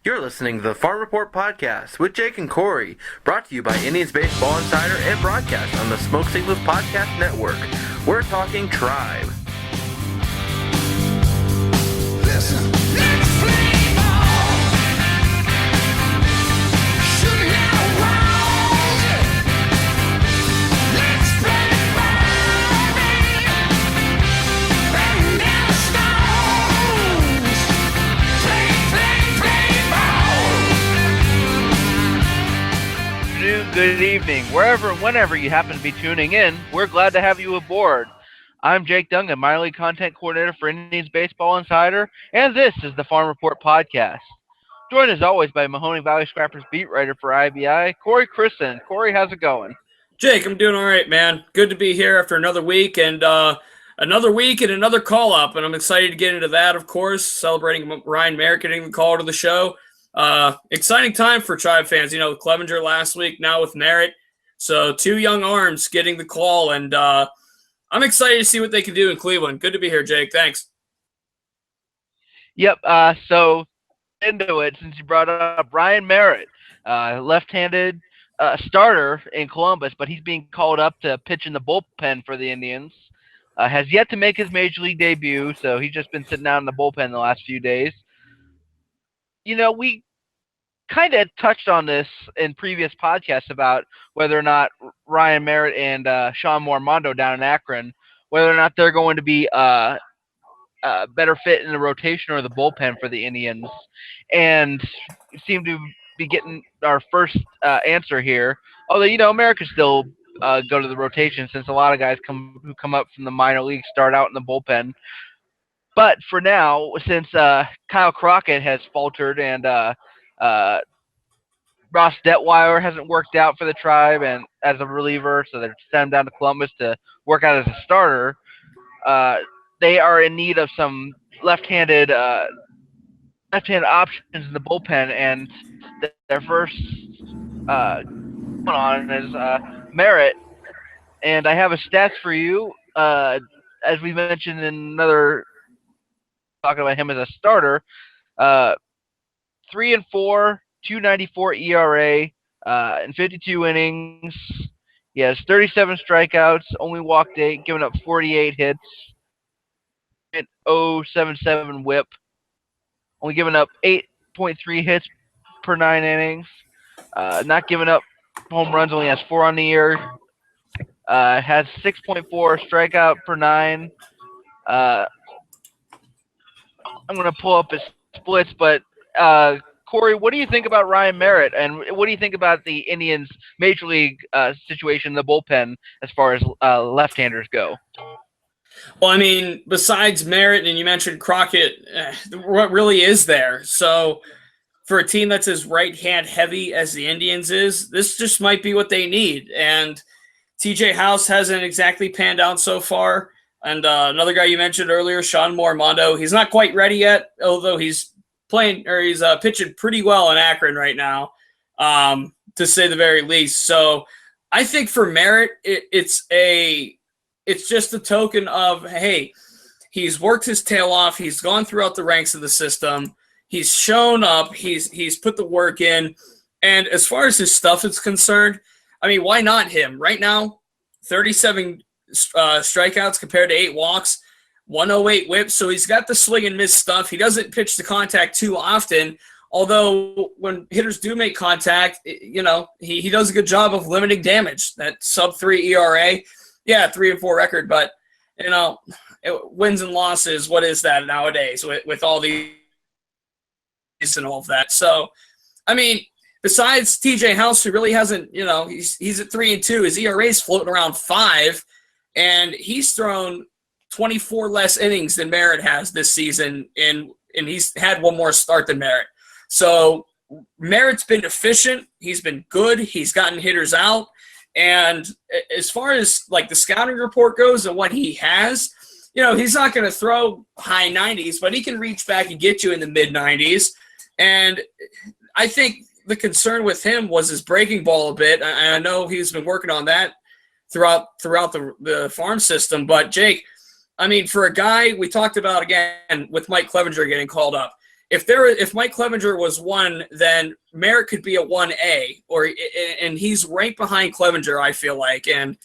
You're listening to the Farm Report Podcast with Jake and Corey, brought to you by Indians Baseball Insider and broadcast on the Smoke Signals Podcast Network. We're talking Tribe. Listen, let's play ball. Shoot now, wild. Let's play ball, baby. Bang down the stones. Play ball. Good evening, wherever and whenever you happen to be tuning in. We're glad to have you aboard. I'm Jake Dungan, minor league content coordinator for Indians Baseball Insider, and this is the Farm Report Podcast. Joined as always by Mahoning Valley Scrappers beat writer for IBI, Corey Christen. Corey, how's it going? Jake, I'm doing all right, man. Good to be here after another week and another call-up, and I'm excited to get into that, of course, celebrating Ryan Merritt getting the call to the show. Exciting time for Tribe fans. You know, Clevenger last week, now with Merritt. So two young arms getting the call, and I'm excited to see what they can do in Cleveland. Good to be here, Jake. Thanks. Yep, so into it, since you brought up Ryan Merritt, left-handed starter in Columbus, but he's being called up to pitch in the bullpen for the Indians. Has yet to make his major league debut, so he's just been sitting out in the bullpen the last few days. You know, we kind of touched on this in previous podcasts about whether or not Ryan Merritt and Sean Mormondo down in Akron, whether or not they're going to be a better fit in the rotation or the bullpen for the Indians. And seem to be getting our first answer here. Although, you know, Merritt could still go to the rotation since a lot of guys who come up from the minor leagues start out in the bullpen. But for now, since Kyle Crockett has faltered and Ross Detweiler hasn't worked out for the Tribe and as a reliever, so they're sending him down to Columbus to work out as a starter, they are in need of some left-handed options in the bullpen, and their first one on is Merritt. And I have a stats for you. As we mentioned in another talking about him as a starter, 3-4, 2.94 ERA, in 52 innings. He has 37 strikeouts, only walked 8, giving up 48 hits, 0.077 WHIP, only giving up 8.3 hits per 9 innings. Not giving up home runs, only has 4 on the year. Has 6.4 strikeout per 9. I'm going to pull up his splits, but Corey, what do you think about Ryan Merritt, and what do you think about the Indians' major league situation in the bullpen as far as left-handers go? Well, I mean, besides Merritt, and you mentioned Crockett, what really is there? So for a team that's as right-hand heavy as the Indians is, this just might be what they need. And TJ House hasn't exactly panned out so far. And another guy you mentioned earlier, Sean Mormondo, he's not quite ready yet, although he's pitching pretty well in Akron right now, to say the very least. So I think for Merritt, it's just a token of, hey, he's worked his tail off. He's gone throughout the ranks of the system. He's shown up. He's put the work in. And as far as his stuff is concerned, I mean, why not him? Right now, 37 strikeouts compared to 8 walks, 108 whip. So he's got the swing and miss stuff. He doesn't pitch to contact too often, although when hitters do make contact, you know, he does a good job of limiting damage. That sub-3 ERA, yeah, 3-4 record, but, you know, wins and losses, what is that nowadays with all these and all of that? So, I mean, besides TJ House, who really hasn't, you know, he's at 3-2. His ERA is floating around 5, and he's thrown 24 less innings than Merritt has this season, and he's had one more start than Merritt. So Merritt's been efficient. He's been good. He's gotten hitters out. And as far as like the scouting report goes and what he has, you know, he's not going to throw high 90s, but he can reach back and get you in the mid 90s. And I think the concern with him was his breaking ball a bit. I know he's been working on that throughout the farm system. But, Jake, I mean, for a guy we talked about, again, with Mike Clevenger getting called up, if Mike Clevenger was 1, then Merritt could be a 1A, and he's right behind Clevenger, I feel like. And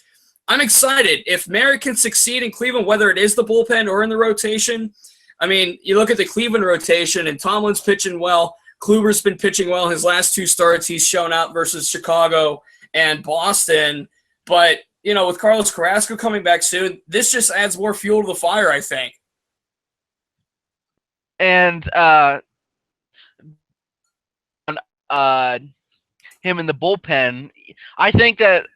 I'm excited. If Merritt can succeed in Cleveland, whether it is the bullpen or in the rotation, I mean, you look at the Cleveland rotation, and Tomlin's pitching well. Kluber's been pitching well. His last 2 starts, he's shown out versus Chicago and Boston. But, with Carlos Carrasco coming back soon, this just adds more fuel to the fire, I think. And him in the bullpen, I think that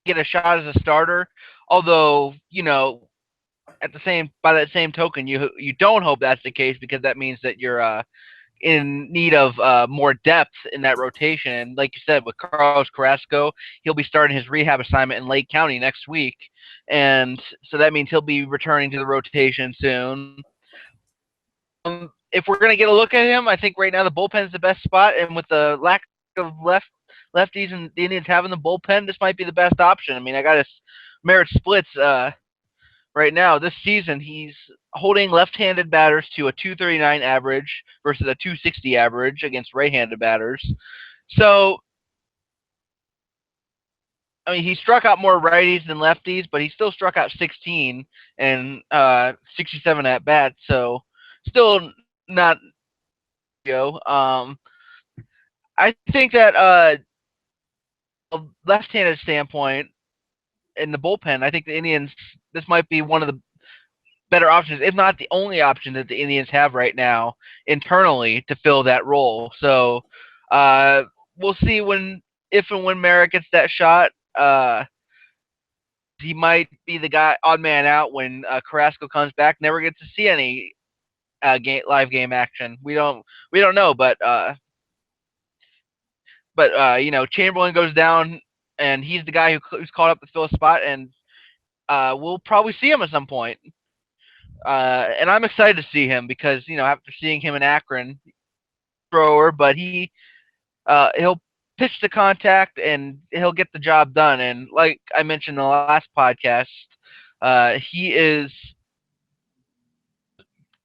get a shot as a starter. Although, by that same token, you don't hope that's the case, because that means that you're in need of more depth in that rotation. And like you said, with Carlos Carrasco, he'll be starting his rehab assignment in Lake County next week, and so that means he'll be returning to the rotation soon. If we're going to get a look at him, I think right now the bullpen is the best spot, and with the lack of lefties and the Indians having the bullpen, this might be the best option. I mean, I got his Merritt splits right now. This season, he's holding left-handed batters to a 239 average versus a 260 average against right-handed batters. So, I mean, he struck out more righties than lefties, but he still struck out 16 and 67 at bat. So, still not I think that a left-handed standpoint in the bullpen, I think the Indians, this might be one of the better options, if not the only option that the Indians have right now internally to fill that role. So we'll see if and when Merritt gets that shot. He might be the odd man out when Carrasco comes back. Never get to see any live game action. We don't know, but Chamberlain goes down, and he's the guy who's called up to fill a spot, and we'll probably see him at some point. And I'm excited to see him because, after seeing him in Akron, thrower, but he'll pitch to contact and he'll get the job done. And like I mentioned in the last podcast, he is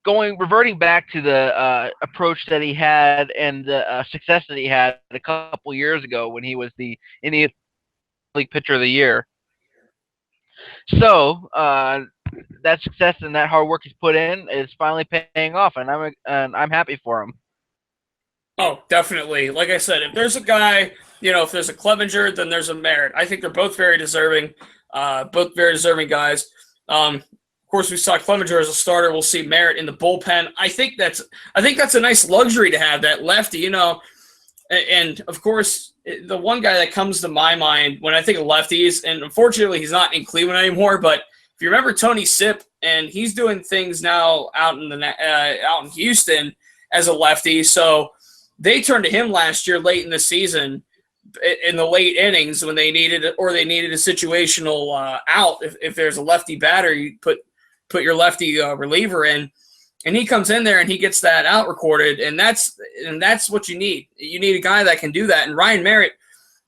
reverting back to the approach that he had and the success that he had a couple years ago when he was the Indian League Pitcher of the Year. So that success and that hard work he's put in is finally paying off, and I'm happy for him. Oh, definitely. Like I said, if there's a guy, if there's a Clevenger, then there's a Merritt. I think they're both very deserving, both very deserving guys. Of course, we saw Clevenger as a starter. We'll see Merritt in the bullpen. I think that's a nice luxury to have, that lefty, And of course, the one guy that comes to my mind when I think of lefties, and unfortunately he's not in Cleveland anymore, but if you remember Tony Sipp, and he's doing things now out in Houston as a lefty. So they turned to him last year late in the season, in the late innings when they needed a situational out. If there's a lefty batter, you put your lefty reliever in. And he comes in there and he gets that out recorded, and that's what you need. You need a guy that can do that. And Ryan Merritt,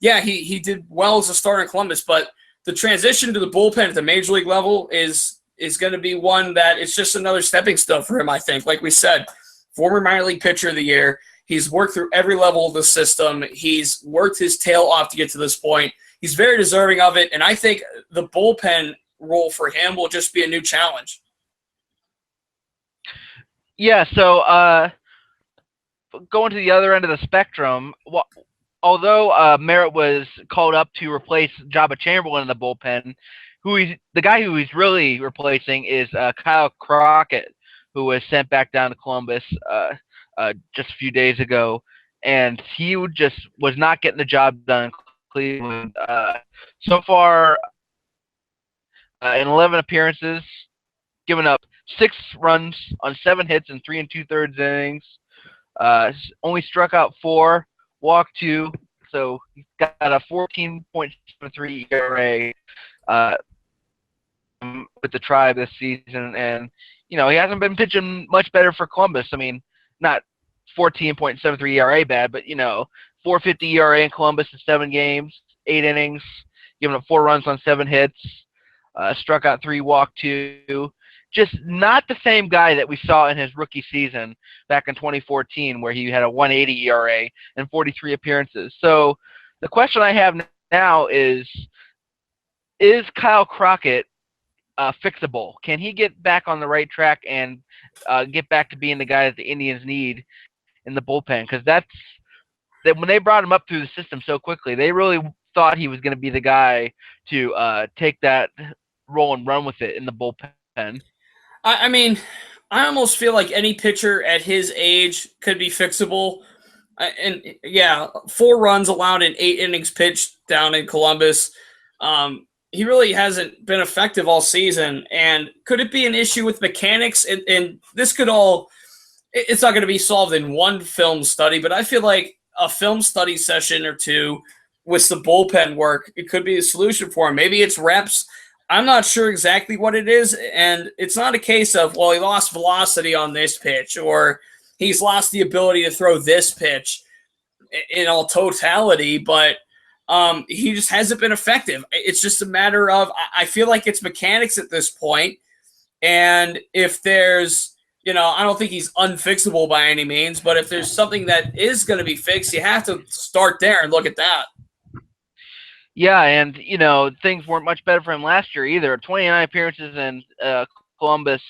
yeah, he did well as a starter in Columbus, but the transition to the bullpen at the major league level is going to be one that it's just another stepping stone for him, I think. Like we said, former minor league pitcher of the year. He's worked through every level of the system. He's worked his tail off to get to this point. He's very deserving of it, and I think the bullpen role for him will just be a new challenge. Yeah, so going to the other end of the spectrum, although Merritt was called up to replace Jabba Chamberlain in the bullpen, the guy who he's really replacing is Kyle Crockett, who was sent back down to Columbus just a few days ago, and he just was not getting the job done in Cleveland. So far, in 11 appearances, given up 6 runs on 7 hits in 3 2/3 innings. Only struck out 4, walked 2, so he's got a 14.73 ERA with the Tribe this season, and he hasn't been pitching much better for Columbus. I mean, not 14.73 ERA bad, but 4.50 ERA in Columbus in 7 games, 8 innings, giving up 4 runs on 7 hits, struck out 3, walked 2. just not the same guy that we saw in his rookie season back in 2014, where he had a 1.80 ERA and 43 appearances. So the question I have now is Kyle Crockett fixable? Can he get back on the right track and get back to being the guy that the Indians need in the bullpen? Because that when they brought him up through the system so quickly, they really thought he was going to be the guy to take that role and run with it in the bullpen. I mean, I almost feel like any pitcher at his age could be fixable. And yeah, 4 runs allowed in 8 innings pitched down in Columbus. He really hasn't been effective all season. And could it be an issue with mechanics? And this could all – it's not going to be solved in one film study, but I feel like a film study session or two with some bullpen work, it could be a solution for him. Maybe it's reps. I'm not sure exactly what it is, and it's not a case of, well, he lost velocity on this pitch or he's lost the ability to throw this pitch in all totality, but he just hasn't been effective. It's just a matter of, I feel like it's mechanics at this point, and if there's, I don't think he's unfixable by any means, but if there's something that is going to be fixed, you have to start there and look at that. Yeah, and, things weren't much better for him last year either. 29 appearances in Columbus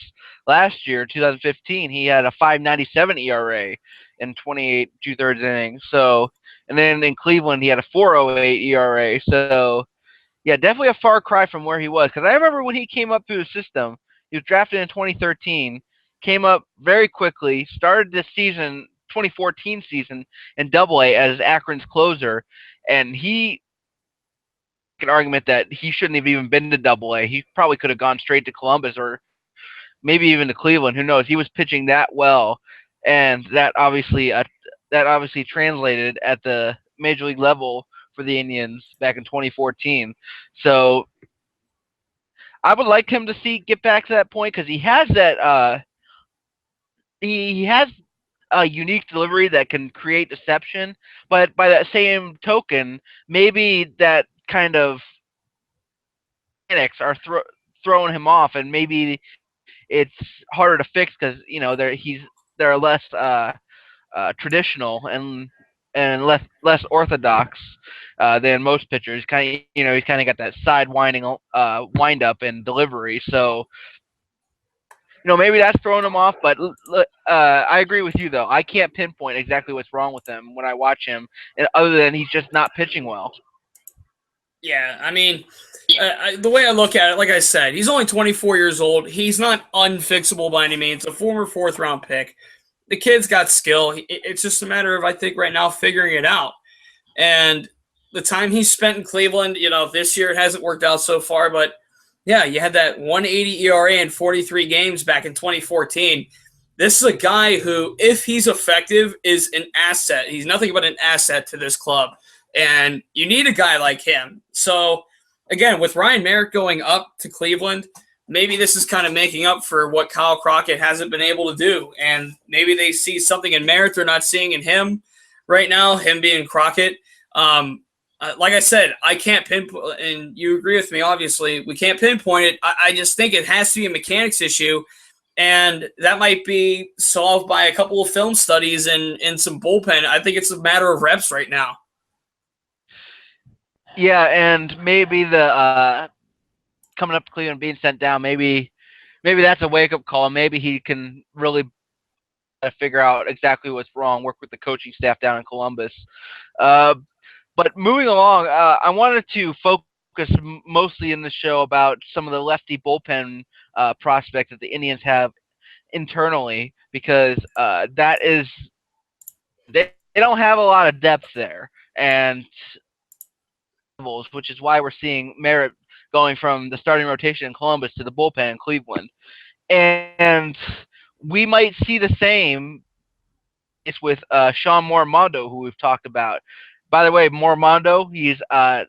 last year, 2015. He had a 5.97 ERA in 28 2/3 innings. So, and then in Cleveland, he had a 4.08 ERA. So, yeah, definitely a far cry from where he was. Because I remember when he came up through the system, he was drafted in 2013, came up very quickly, started this season, 2014 season, in Double-A as Akron's closer, and he an argument that he shouldn't have even been to Double-A. He probably could have gone straight to Columbus or maybe even to Cleveland. Who knows? He was pitching that well, and that obviously translated at the major league level for the Indians back in 2014. So I would like him to get back to that point because he has that. He has a unique delivery that can create deception, but by that same token, maybe that kind of mechanics are throwing him off, and maybe it's harder to fix because they're less traditional and less orthodox than most pitchers. He's kind of got that side wind up and delivery. So maybe that's throwing him off. But I agree with you though. I can't pinpoint exactly what's wrong with him when I watch him, other than he's just not pitching well. Yeah, I mean, the way I look at it, like I said, he's only 24 years old. He's not unfixable by any means. A former 4th-round pick. The kid's got skill. It's just a matter of, I think, right now figuring it out. And the time he spent in Cleveland, this year it hasn't worked out so far. But, yeah, you had that 1.80 ERA in 43 games back in 2014. This is a guy who, if he's effective, is an asset. He's nothing but an asset to this club. And you need a guy like him. So, again, with Ryan Merritt going up to Cleveland, maybe this is kind of making up for what Kyle Crockett hasn't been able to do. And maybe they see something in Merritt they're not seeing in him right now, him being Crockett. Like I said, I can't pinpoint, and you agree with me, obviously. We can't pinpoint it. I just think it has to be a mechanics issue. And that might be solved by a couple of film studies and some bullpen. I think it's a matter of reps right now. Yeah, and maybe the coming up to Cleveland, being sent down, maybe that's a wake-up call. Maybe he can really figure out exactly what's wrong, work with the coaching staff down in Columbus. But moving along, I wanted to focus mostly in the show about some of the lefty bullpen prospects that the Indians have internally, because they don't have a lot of depth there, and which is why we're seeing Merritt going from the starting rotation in Columbus to the bullpen in Cleveland. And we might see the same with Sean Morimondo, who we've talked about. By the way, Morimondo, he's I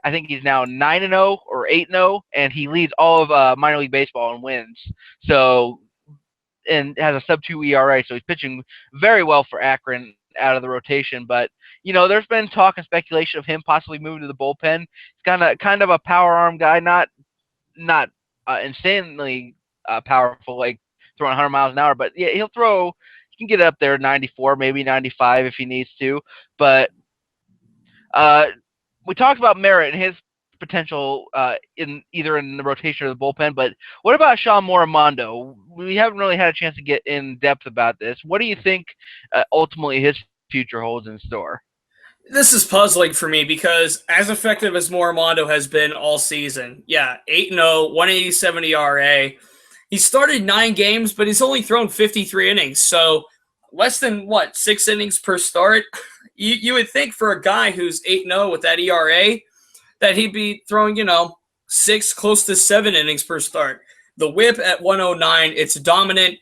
think he's now 9-0 or 8-0, and he leads all of minor league baseball in wins. So, and has a sub-2 ERA, so he's pitching very well for Akron out of the rotation. But there's been talk and speculation of him possibly moving to the bullpen. He's kind of a power arm guy, not insanely powerful, like throwing 100 miles an hour. But yeah, he can get up there 94, maybe 95 if he needs to. But we talked about Merritt and his potential in the rotation or the bullpen, but what about Sean Moramondo? We haven't really had a chance to get in depth about this. What do you think ultimately his future holds in store? This is puzzling for me because as effective as Moramondo has been all season, 8-0, 187 ERA. He started 9 games, but he's only thrown 53 innings, so less than 6 innings per start. You would think for a guy who's 8-0 with that ERA that he'd be throwing, 6, close to 7 innings per start. The whip at 109, it's dominant.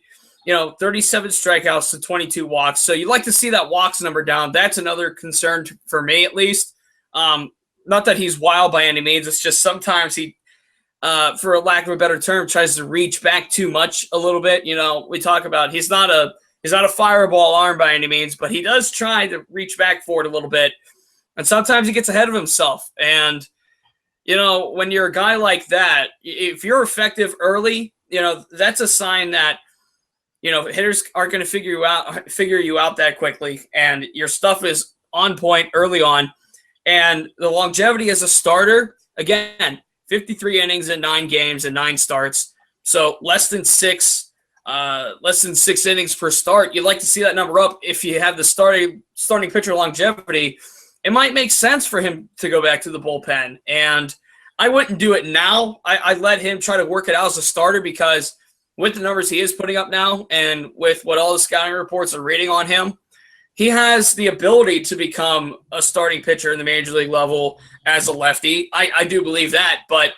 37 strikeouts to 22 walks. So you'd like to see that walks number down. That's another concern for me, at least. Not that he's wild by any means. It's just sometimes he, for a lack of a better term, tries to reach back too much a little bit. We talk about he's not a fireball arm by any means, but he does try to reach back for it a little bit. And sometimes he gets ahead of himself. And, when you're a guy like that, if you're effective early, that's a sign that, hitters aren't going to figure you out that quickly, and your stuff is on point early on. And the longevity as a starter, again, 53 innings in 9 games and 9 starts, so less than 6 innings per start. You'd like to see that number up. If you have the starting pitcher longevity, it might make sense for him to go back to the bullpen. And I wouldn't do it now. I let him try to work it out as a starter because with the numbers he is putting up now and with what all the scouting reports are rating on him, he has the ability to become a starting pitcher in the major league level as a lefty. I do believe that, but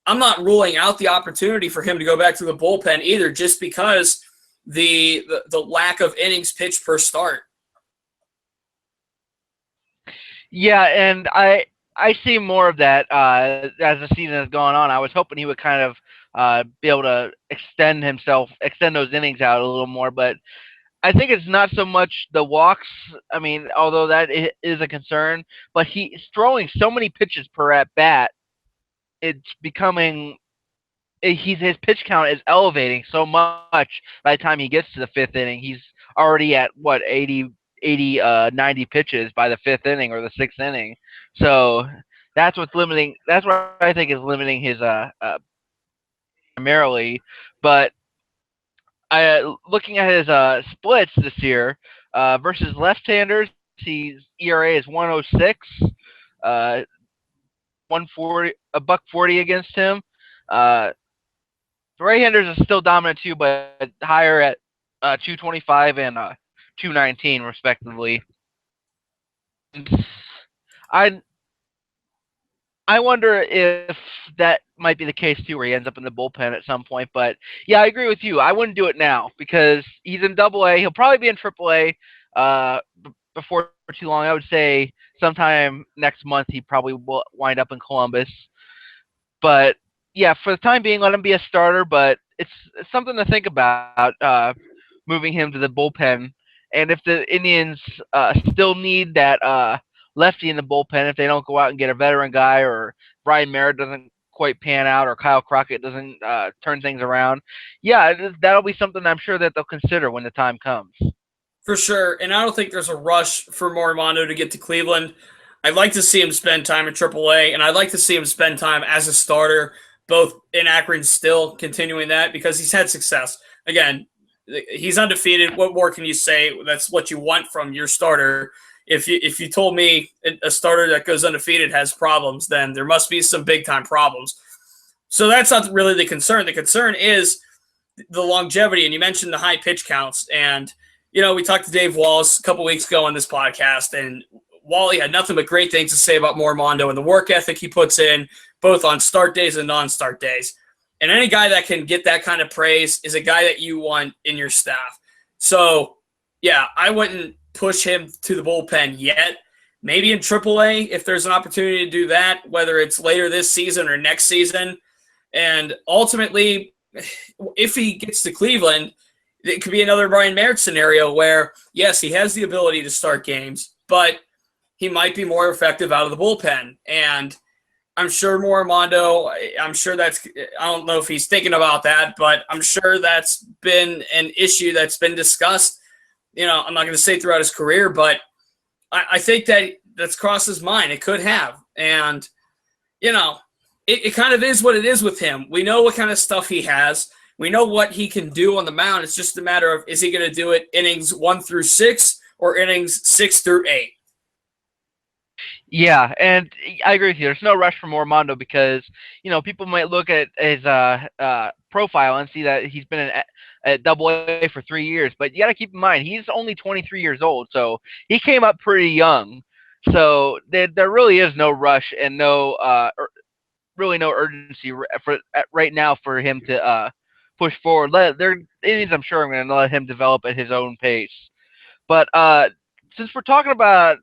I'm not ruling out the opportunity for him to go back to the bullpen either, just because the lack of innings pitched per start. Yeah, and I see more of that as the season has gone on. I was hoping he would kind of be able to extend those innings out a little more, but I think it's not so much the walks. I mean, although that is a concern, but he's throwing so many pitches per at bat. It's becoming his pitch count is elevating so much by the time he gets to the 5th inning. He's already at 90 pitches by the 5th inning or the 6th inning. So that's what I think is limiting his primarily. But looking at his splits this year versus left-handers, his ERA is 106, 140, $1.40 against him. The right-handers are still dominant too, but higher at 225 and 219 respectively. I wonder if that might be the case too, where he ends up in the bullpen at some point. But yeah, I agree with you. I wouldn't do it now because he's in Double-A. He'll probably be in Triple-A before too long. I would say sometime next month he probably will wind up in Columbus. But yeah, for the time being, let him be a starter. But it's something to think about moving him to the bullpen. And if the Indians still need that lefty in the bullpen, if they don't go out and get a veteran guy, or Ryan Merritt doesn't quite pan out, or Kyle Crockett doesn't turn things around, that'll be something I'm sure that they'll consider when the time comes. For sure, and I don't think there's a rush for Moramondo to get to Cleveland. I'd like to see him spend time in AAA, and I'd like to see him spend time as a starter, both in Akron still continuing that, because he's had success. Again, he's undefeated. What more can you say? That's what you want from your starter. If you told me a starter that goes undefeated has problems, then there must be some big-time problems. So that's not really the concern. The concern is the longevity, and you mentioned the high pitch counts. And, we talked to Dave Wallace a couple weeks ago on this podcast, and Wally had nothing but great things to say about Moramondo and the work ethic he puts in, both on start days and non-start days. And any guy that can get that kind of praise is a guy that you want in your staff. So, yeah, I wouldn't push him to the bullpen yet. Maybe in AAA if there's an opportunity to do that, whether it's later this season or next season. And ultimately, if he gets to Cleveland, it could be another Ryan Merritt scenario where, yes, he has the ability to start games, but he might be more effective out of the bullpen. And I'm sure more Armando. I'm sure that's. I don't know if he's thinking about that, but I'm sure that's been an issue that's been discussed. I'm not going to say throughout his career, but I think that's crossed his mind. It could have, and it kind of is what it is with him. We know what kind of stuff he has. We know what he can do on the mound. It's just a matter of, is he going to do it innings 1 through 6 or innings 6 through 8? Yeah, and I agree with you. There's no rush for Armando because, people might look at his profile and see that he's been at Double-A for 3 years. But you got to keep in mind, he's only 23 years old, so he came up pretty young. So there really is no rush and really no urgency right now for him to push forward. Indians, I'm sure, I'm going to let him develop at his own pace. But since we're talking about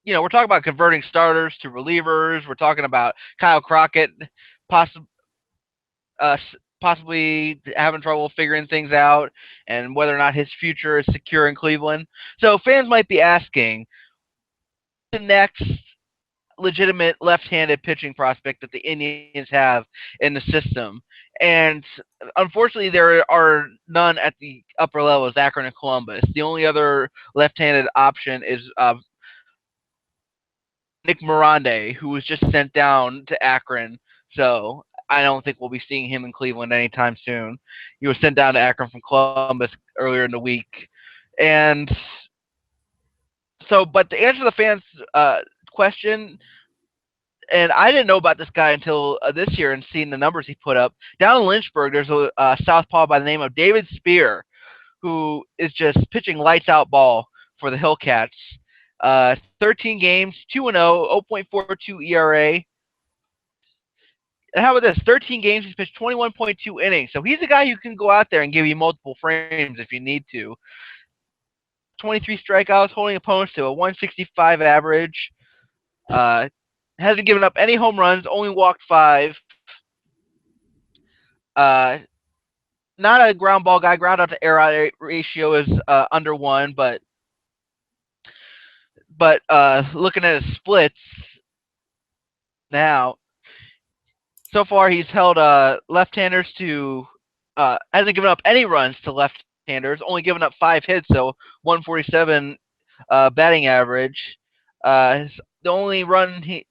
converting starters to relievers. We're talking about Kyle Crockett possibly having trouble figuring things out and whether or not his future is secure in Cleveland. So fans might be asking, the next legitimate left-handed pitching prospect that the Indians have in the system. And unfortunately, there are none at the upper levels, Akron and Columbus. The only other left-handed option is Nick Mirande, who was just sent down to Akron. So I don't think we'll be seeing him in Cleveland anytime soon. He was sent down to Akron from Columbus earlier in the week. And so, but to answer the fans' question, and I didn't know about this guy until this year and seeing the numbers he put up. Down in Lynchburg, there's a southpaw by the name of David Spear, who is just pitching lights-out ball for the Hillcats. 13 games, 2-0, 0.42 ERA. And how about this? 13 games, he's pitched 21.2 innings. So he's a guy who can go out there and give you multiple frames if you need to. 23 strikeouts, holding opponents to a 165 average. Hasn't given up any home runs, only walked 5. Not a ground ball guy. Ground out to error ratio is under 1, but looking at his splits now, so far he's held left-handers to hasn't given up any runs to left-handers, only given up 5 hits, so 147 batting average. The only run he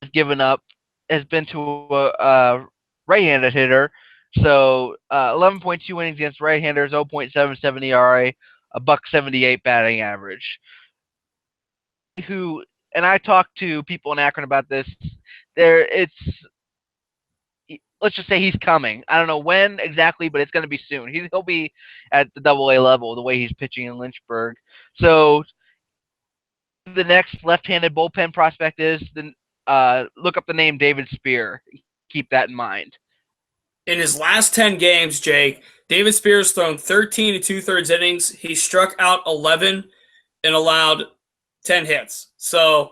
has given up has been to a right-handed hitter, so 11.2 innings against right-handers, 0.77 ERA, a .178 batting average. And I talked to people in Akron about this. Let's just say he's coming. I don't know when exactly, but it's going to be soon. He'll be at the Double-A level the way he's pitching in Lynchburg. So the next left-handed bullpen prospect is, then look up the name David Spear. Keep that in mind. In his last 10 games, Jake, David Spear's thrown 13 2/3 innings. He struck out 11 and allowed 10 hits. So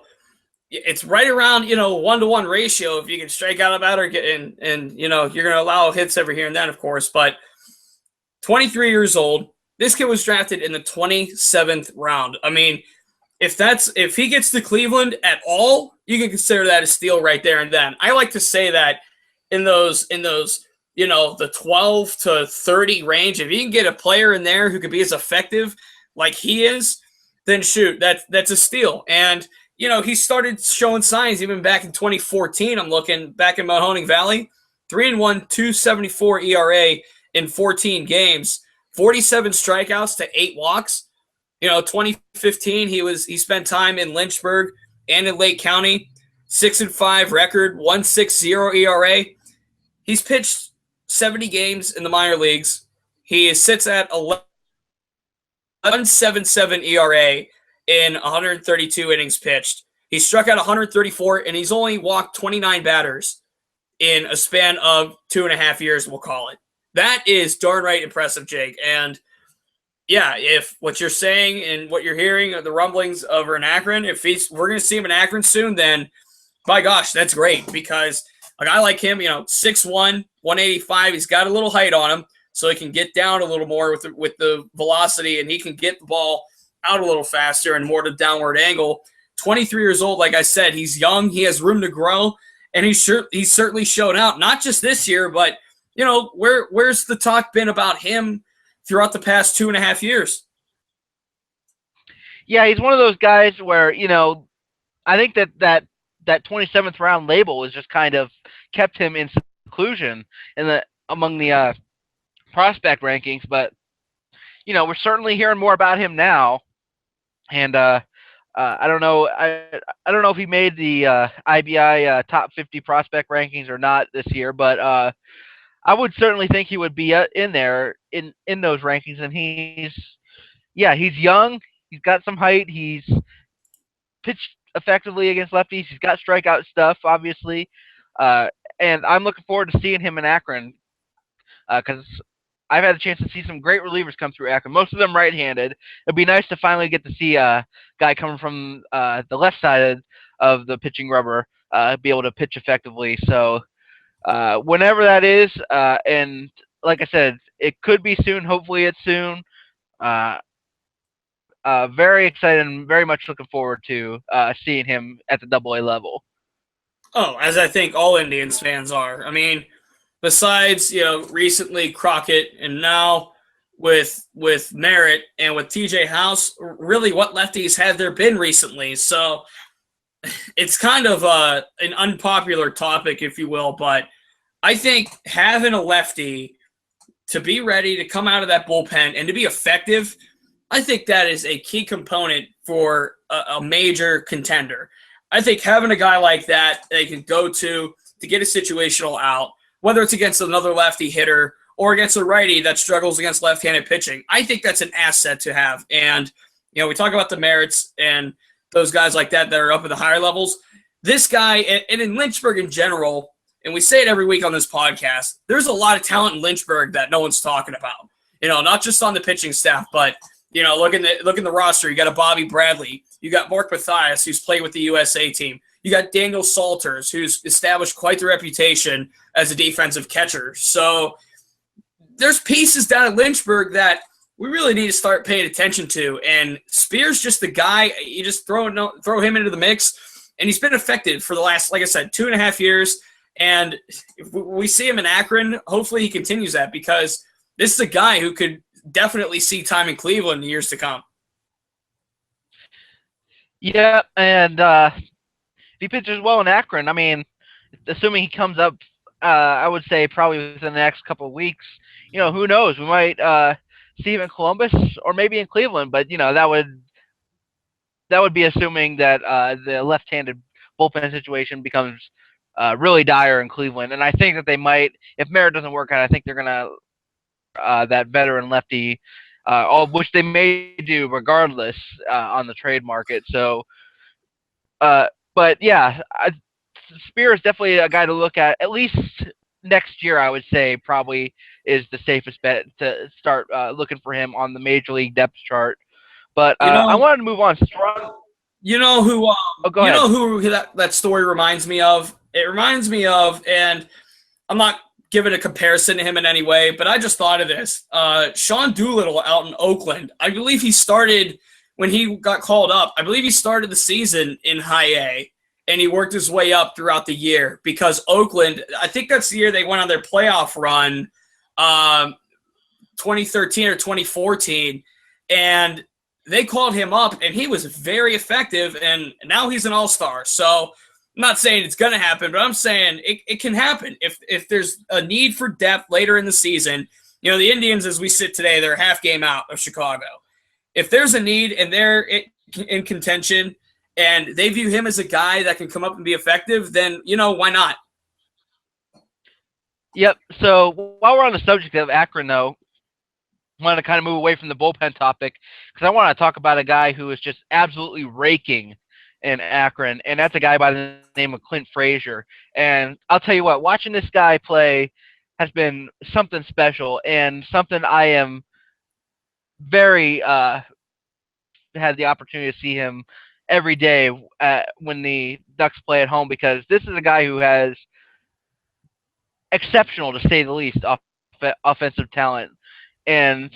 it's right around, 1-to-1 ratio if you can strike out a batter and you're going to allow hits every here and then, of course. But 23 years old, this kid was drafted in the 27th round. I mean, if he gets to Cleveland at all, you can consider that a steal right there and then. I like to say that in those the 12 to 30 range, if you can get a player in there who could be as effective like he is, then shoot, that's a steal. And he started showing signs even back in 2014. I'm looking back in Mahoning Valley, 3-1, 2.74 ERA in 14 games, 47 strikeouts to 8 walks. 2015 he spent time in Lynchburg and in Lake County, 6-5 record, 1.60 ERA. He's pitched 70 games in the minor leagues. He sits at 1.77 ERA in 132 innings pitched. He struck out 134, and he's only walked 29 batters in a span of 2.5 years, we'll call it. That is darn right impressive, Jake. And, yeah, if what you're saying and what you're hearing are the rumblings over in Akron, we're going to see him in Akron soon, then, by gosh, that's great because a guy like him, 6'1", 185, he's got a little height on him, so he can get down a little more with the velocity, and he can get the ball out a little faster and more to downward angle. 23 years old. Like I said, he's young. He has room to grow, and he's certainly shown out. Not just this year, but where's the talk been about him throughout the past 2.5 years? Yeah, he's one of those guys where I think that 27th round label has just kind of kept him in seclusion among the prospect rankings, but we're certainly hearing more about him now, and I don't know. I don't know if he made the IBI top 50 prospect rankings or not this year, but I would certainly think he would be in there in those rankings. And he's young. He's got some height. He's pitched effectively against lefties. He's got strikeout stuff, obviously, and I'm looking forward to seeing him in Akron because I've had a chance to see some great relievers come through Akron, most of them right-handed. It'd be nice to finally get to see a guy coming from the left side of the pitching rubber be able to pitch effectively. So whenever that is, and like I said, it could be soon. Hopefully it's soon. Very excited and very much looking forward to seeing him at the AA level. Oh, as I think all Indians fans are. I mean, besides, recently Crockett and now with Merritt and with TJ House, really what lefties have there been recently? So it's kind of an unpopular topic, if you will, but I think having a lefty to be ready to come out of that bullpen and to be effective, I think that is a key component for a major contender. I think having a guy like that they can go to get a situational out, whether it's against another lefty hitter or against a righty that struggles against left-handed pitching, I think that's an asset to have. And, we talk about the Merritts and those guys like that are up at the higher levels. This guy, and in Lynchburg in general, and we say it every week on this podcast, there's a lot of talent in Lynchburg that no one's talking about. Not just on the pitching staff, but, look in the roster. You got a Bobby Bradley. You got Mark Mathias, who's played with the USA team. You got Daniel Salters, who's established quite the reputation as a defensive catcher. So there's pieces down at Lynchburg that we really need to start paying attention to. And Spears just the guy. You just throw him into the mix, and he's been effective for the last, like I said, 2.5 years. And if we see him in Akron, hopefully he continues that, because this is a guy who could definitely see time in Cleveland in the years to come. Yeah, and if he pitches well in Akron, I mean, assuming he comes up, I would say probably within the next couple of weeks, who knows? We might see him in Columbus or maybe in Cleveland, but, that would be assuming that the left-handed bullpen situation becomes really dire in Cleveland. And I think that they might, if Merritt doesn't work out, I think they're going to that veteran lefty, all of which they may do regardless on the trade market. So, but yeah, Spear is definitely a guy to look at least next year. I would say probably is the safest bet to start looking for him on the major league depth chart. But I wanted to move on. You know who? Go ahead. Know who that story reminds me of? It reminds me of, and I'm not giving a comparison to him in any way, but I just thought of this. Sean Doolittle out in Oakland. I believe he started when he got called up. I believe he started the season in High A, and he worked his way up throughout the year because Oakland, I think that's the year they went on their playoff run, 2013 or 2014, and they called him up, and he was very effective, and now he's an all-star. So I'm not saying it's going to happen, but I'm saying it can happen. If there's a need for depth later in the season, the Indians, as we sit today, they're a half game out of Chicago. If there's a need and they're in contention and they view him as a guy that can come up and be effective, then, why not? Yep. So while we're on the subject of Akron, though, I want to kind of move away from the bullpen topic because I want to talk about a guy who is just absolutely raking in Akron, and that's a guy by the name of Clint Frazier. And I'll tell you what, watching this guy play has been something special and something I am very had the opportunity to see him every day when the Ducks play at home, because this is a guy who has exceptional, to say the least, offensive talent. And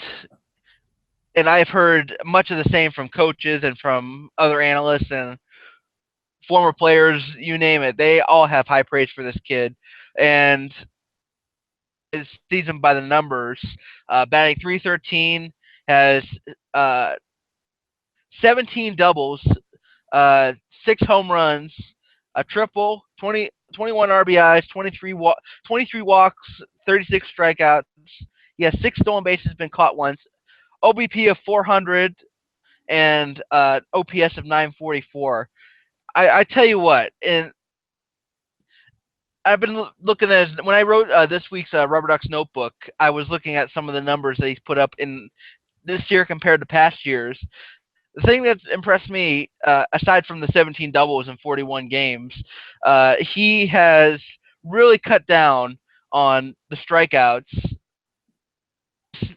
I've heard much of the same from coaches and from other analysts, and former players, you name it, they all have high praise for this kid. And his season by the numbers, batting .313, has uh, 17 doubles, 6 home runs, a triple, 21 RBIs, 23 walks, 36 strikeouts. He has 6 stolen bases, been caught once, OBP of 400, and OPS of 944. I tell you what, and I've been looking at when I wrote this week's Rubber Ducks notebook. I was looking at some of the numbers that he's put up in this year compared to past years. The thing that's impressed me, aside from the 17 doubles in 41 games, he has really cut down on the strikeouts.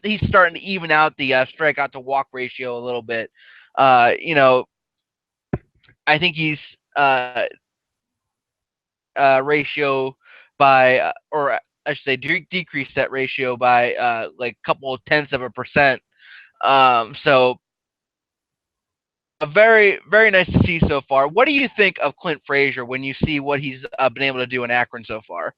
He's starting to even out the strikeout to walk ratio a little bit. You know, I think he's ratio by, or I should say, decrease that ratio by like a couple of tenths of a percent. So very, very nice to see so far. What do you think of Clint Frazier when you see what he's been able to do in Akron so far?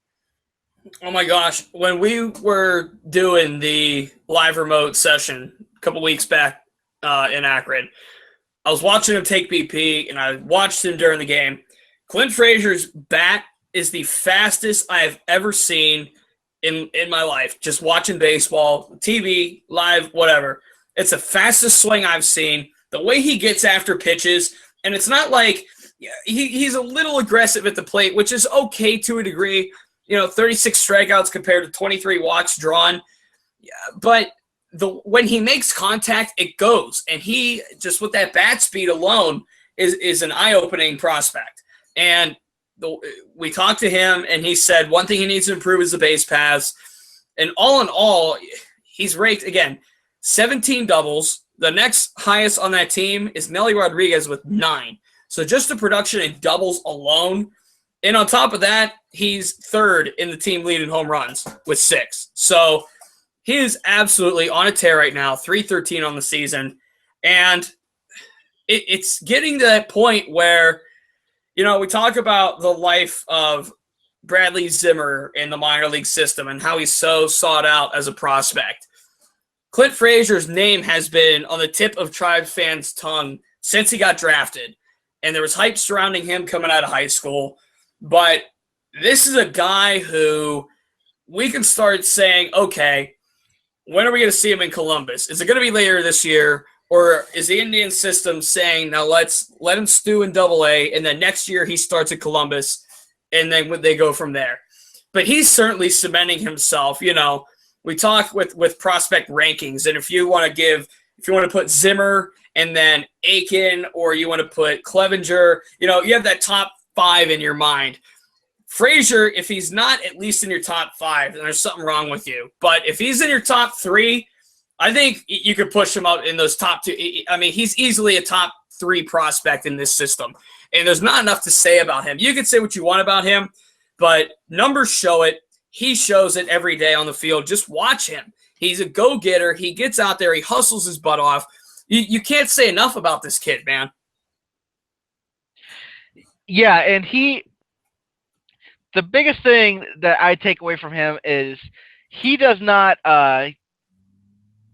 Oh my gosh. When we were doing the live remote session a couple weeks back in Akron, I was watching him take BP, and I watched him during the game. Clint Frazier's bat is the fastest I have ever seen in my life. Just watching baseball, TV, live, whatever. It's the fastest swing I've seen. The way he gets after pitches, and it's not like he's a little aggressive at the plate, which is okay to a degree. 36 strikeouts compared to 23 walks drawn. But when he makes contact, it goes. And he, just with that bat speed alone, is an eye-opening prospect. And we talked to him, and he said one thing he needs to improve is the base paths. And all in all, he's raked, again, 17 doubles. The next highest on that team is Nelly Rodriguez with 9. So just the production in doubles alone. And on top of that, he's third in the team lead in home runs with 6. So he is absolutely on a tear right now, .313 on the season. And it's getting to that point where, we talk about the life of Bradley Zimmer in the minor league system and how he's so sought out as a prospect. Clint Frazier's name has been on the tip of Tribe fans' tongue since he got drafted. And there was hype surrounding him coming out of high school. But this is a guy who we can start saying, okay, when are we going to see him in Columbus? Is it going to be later this year? Or is the Indian system saying, now let's let him stew in Double-A, and then next year he starts at Columbus, and then they go from there? But he's certainly cementing himself. We talk with prospect rankings, and if you want to put Zimmer and then Aiken, or you want to put Clevenger, you have that top 5 in your mind. Frazier, if he's not at least in your top 5, then there's something wrong with you. But if he's in your top 3, I think you could push him out in those top 2. I mean, he's easily a top 3 prospect in this system. And there's not enough to say about him. You can say what you want about him, but numbers show it. He shows it every day on the field. Just watch him. He's a go-getter. He gets out there. He hustles his butt off. You can't say enough about this kid, man. Yeah, and the biggest thing that I take away from him is he does not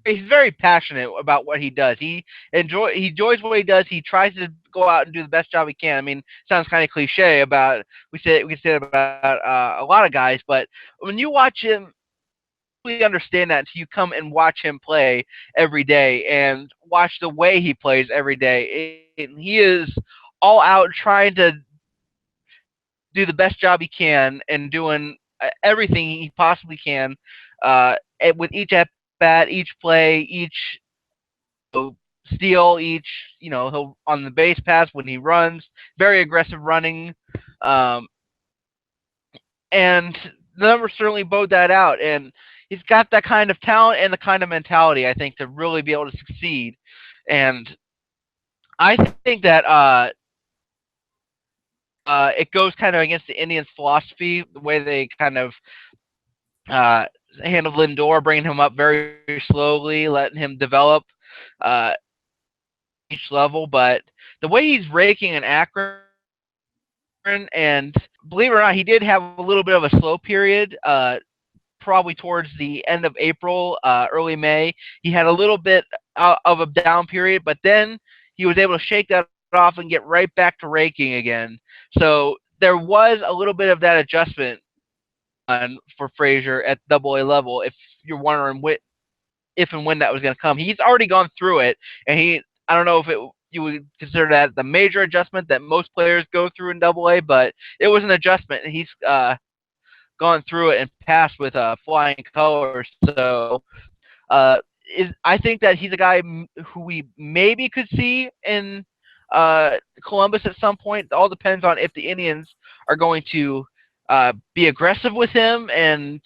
he's very passionate about what he does. He enjoys what he does. He tries to go out and do the best job he can. I mean, it sounds kind of cliche about we say about a lot of guys, but when you watch him, you understand that until you come and watch him play every day and watch the way he plays every day. He is all out trying to do the best job he can and doing everything he possibly can with each at bat, each play, each steal, each he'll on the base pass when he runs, very aggressive running, and the numbers certainly bode that out. And he's got that kind of talent and the kind of mentality, I think, to really be able to succeed. And I think that it goes kind of against the Indians' philosophy, the way they kind of handled Lindor, bringing him up very slowly, letting him develop each level. But the way he's raking in Akron, and believe it or not, he did have a little bit of a slow period. Probably towards the end of April, early May, he had a little bit of a down period, but then he was able to shake that off and get right back to raking again. So there was a little bit of that adjustment for Frazier at Double A level. If you're wondering if and when that was going to come, he's already gone through it, and I don't know if you would consider that the major adjustment that most players go through in Double A, but it was an adjustment, and he's gone through it and passed with flying colors. So I think that he's a guy who we maybe could see in Columbus at some point. It all depends on if the Indians are going to be aggressive with him and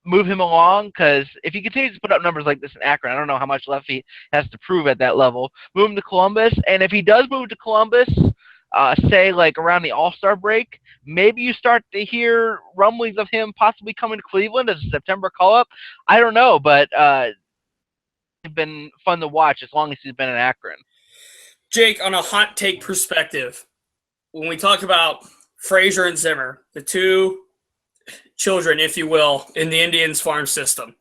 move him along, because if he continues to put up numbers like this in Akron, I don't know how much left he has to prove at that level. Move him to Columbus, and if he does move to Columbus, say like around the All-Star break, maybe you start to hear rumblings of him possibly coming to Cleveland as a September call-up. I don't know, but it's been fun to watch as long as he's been in Akron. Jake, on a hot take perspective, when we talk about Frazier and Zimmer, the two children, if you will, in the Indians farm system,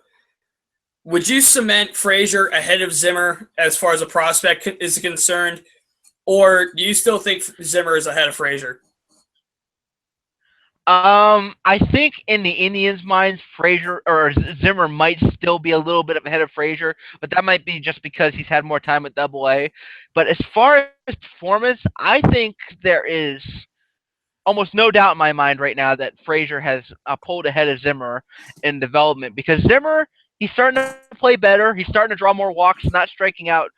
would you cement Frazier ahead of Zimmer as far as a prospect is concerned, or do you still think Zimmer is ahead of Frazier? I think in the Indians' minds, Frazier or Zimmer might still be a little bit ahead of Frazier, but that might be just because he's had more time at Double A. But as far as performance, I think there is almost no doubt in my mind right now that Frazier has pulled ahead of Zimmer in development, because Zimmer, he's starting to play better. He's starting to draw more walks, not striking out.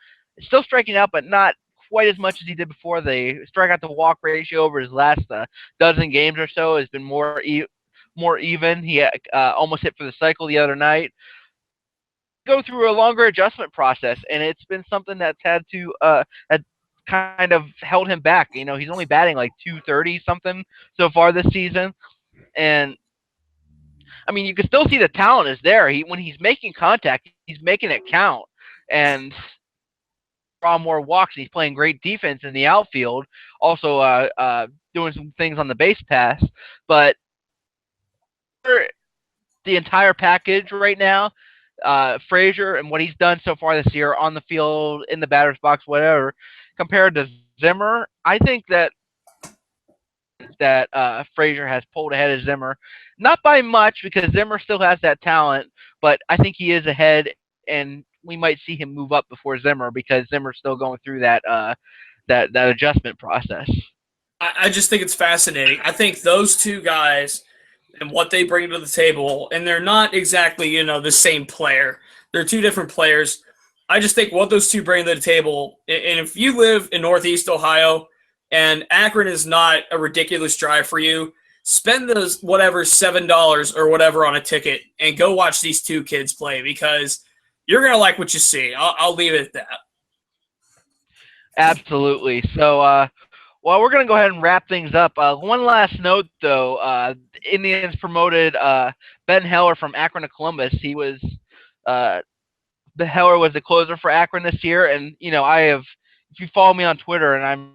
Still striking out, but not quite as much as he did before. The strikeout to walk ratio over his last dozen games or so has been more even. He almost hit for the cycle the other night. Go through a longer adjustment process, and it's been something that's had to had kind of held him back. You know, he's only batting like 230 something so far this season, and I mean, you can still see the talent is there. When he's making contact, he's making it count, and draw more walks. He's playing great defense in the outfield, also doing some things on the base pass. But the entire package right now, Frazier and what he's done so far this year on the field, in the batter's box, whatever, compared to Zimmer, I think that Frazier has pulled ahead of Zimmer. Not by much, because Zimmer still has that talent, but I think he is ahead, and we might see him move up before Zimmer, because Zimmer's still going through that adjustment process. I just think it's fascinating. I think those two guys and what they bring to the table, and they're not exactly, the same player. They're two different players. I just think what those two bring to the table, and if you live in Northeast Ohio and Akron is not a ridiculous drive for you, spend those whatever $7 or whatever on a ticket and go watch these two kids play, because you're going to like what you see. I'll leave it at that. Absolutely. So, well, we're going to go ahead and wrap things up. One last note, though. Indians promoted Ben Heller from Akron to Columbus. He was Heller was the closer for Akron this year, and if you follow me on Twitter, and I'm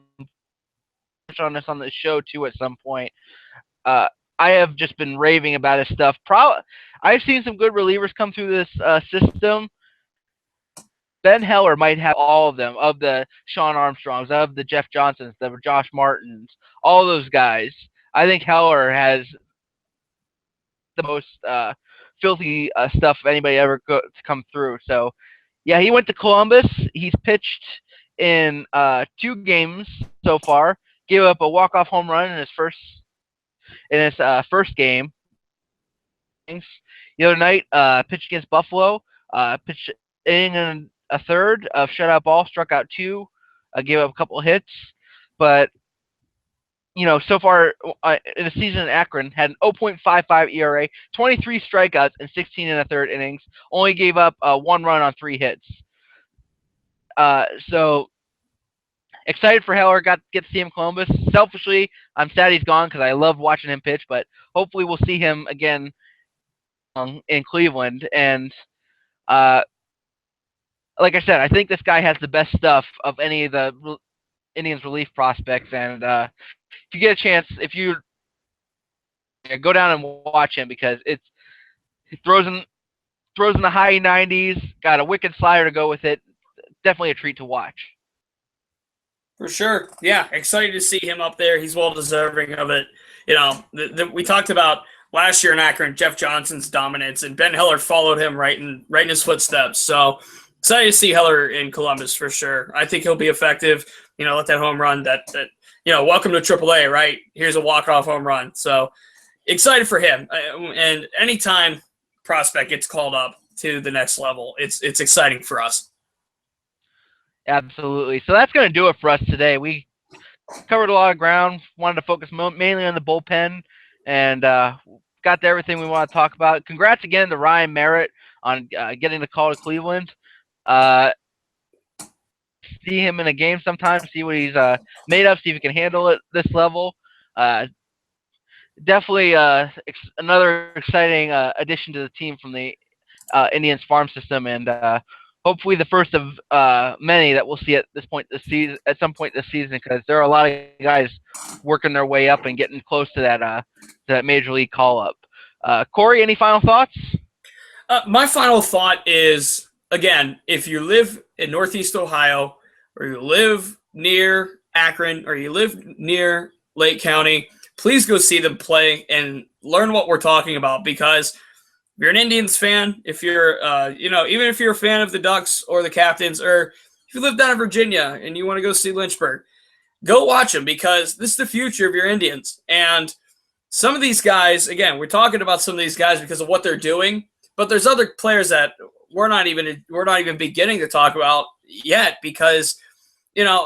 on this on the show too at some point, I have just been raving about his stuff. I've seen some good relievers come through this system. Ben Heller might have all of them, of the Sean Armstrongs, of the Jeff Johnsons, the Josh Martins, all those guys. I think Heller has the most filthy stuff of anybody ever to come through. So, yeah, he went to Columbus. He's pitched in 2 games so far. Gave up a walk-off home run in his first game. The other night, pitched against Buffalo. Pitched inning and a third of shutout ball, struck out 2, gave up a couple of hits, but so far in the season in Akron, had an 0.55 ERA, 23 strikeouts in 16 and a third innings, only gave up 1 run on 3 hits. So excited for Heller, get to see him in Columbus. Selfishly, I'm sad he's gone, because I loved watching him pitch, but hopefully we'll see him again in Cleveland. And like I said, I think this guy has the best stuff of any of the Indians relief prospects. And if you get a chance, if you go down and watch him, because he throws in the high 90s, got a wicked slider to go with it. Definitely a treat to watch. For sure. Yeah, excited to see him up there. He's well deserving of it. We talked about last year in Akron, Jeff Johnson's dominance, and Ben Heller followed him right in his footsteps. So excited to see Heller in Columbus for sure. I think he'll be effective. Let that home run that welcome to AAA, right? Here's a walk-off home run. So excited for him. And anytime prospect gets called up to the next level, it's exciting for us. Absolutely. So that's going to do it for us today. We covered a lot of ground, wanted to focus mainly on the bullpen, and got to everything we want to talk about. Congrats again to Ryan Merritt on getting the call to Cleveland. See him in a game sometime, see what he's made of, see if he can handle it this level. Definitely another exciting addition to the team from the Indians farm system, and hopefully the first of many that we'll see at some point this season, because there are a lot of guys working their way up and getting close to that major league call up. Corey, any final thoughts? My final thought is, again, if you live in Northeast Ohio, or you live near Akron, or you live near Lake County, please go see them play and learn what we're talking about, because if you're an Indians fan, if you're, even if you're a fan of the Ducks or the Captains, or if you live down in Virginia and you want to go see Lynchburg, go watch them, because this is the future of your Indians. And some of these guys, again, we're talking about some of these guys because of what they're doing, but there's other players that we're not even beginning to talk about yet, because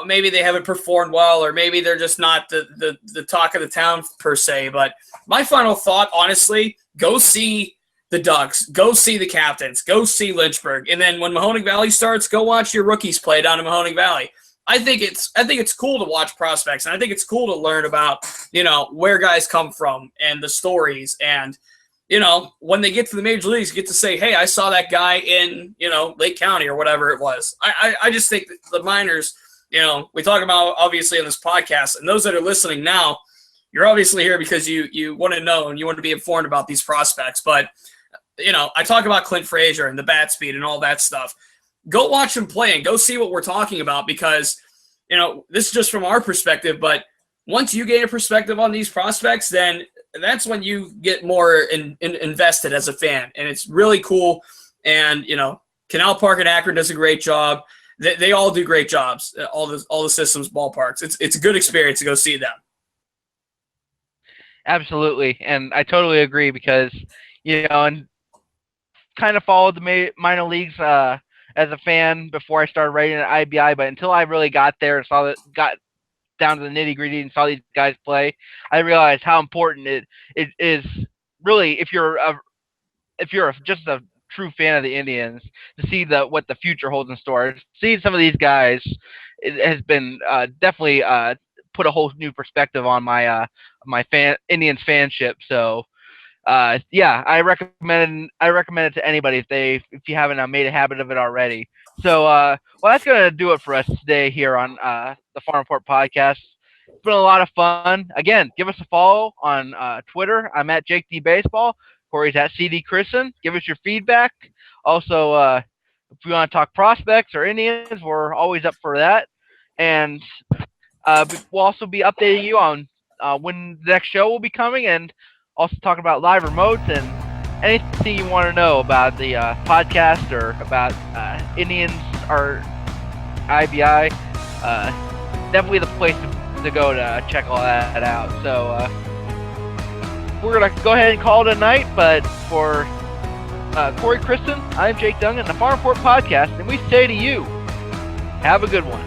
maybe they haven't performed well, or maybe they're just not the talk of the town per se. But my final thought, honestly, go see the Ducks, go see the Captains, go see Lynchburg, and then when Mahoning Valley starts, go watch your rookies play down in Mahoning Valley. I think it's cool to watch prospects, and I think it's cool to learn about where guys come from and the stories, and when they get to the major leagues, you get to say, hey, I saw that guy in Lake County or whatever it was. I just think that the minors, we talk about obviously on this podcast, and those that are listening now, you're obviously here because you want to know and you want to be informed about these prospects. But I talk about Clint Frazier and the bat speed and all that stuff. Go watch him play and go see what we're talking about, because this is just from our perspective. But once you gain a perspective on these prospects, then that's when you get more invested as a fan, and it's really cool. And Canal Park and Akron does a great job. They all do great jobs. All the systems ballparks. It's a good experience to go see them. Absolutely, and I totally agree, because and kind of followed the minor leagues as a fan before I started writing at IBI, but until I really got there and got down to the nitty gritty and saw these guys play, I realized how important it is really, if you're just a true fan of the Indians, to see what the future holds in store. Seeing some of these guys, it has been definitely put a whole new perspective on my Indians fanship. So I recommend it to anybody if you haven't made a habit of it already. So that's gonna do it for us today here on the Farm Report podcast. It's been a lot of fun. Again, give us a follow on Twitter. I'm at Jake D Baseball. Corey's at CD Christen. Give us your feedback. Also, if you want to talk prospects or Indians, we're always up for that. And we'll also be updating you on when the next show will be coming, and also talking about live remotes and anything you want to know about the podcast or about Indians or IBI. Definitely the place to go to check all that out. So we're going to go ahead and call it a night, but for Corey Christen, I'm Jake Dungan, the Farm Report Podcast, and we say to you, have a good one.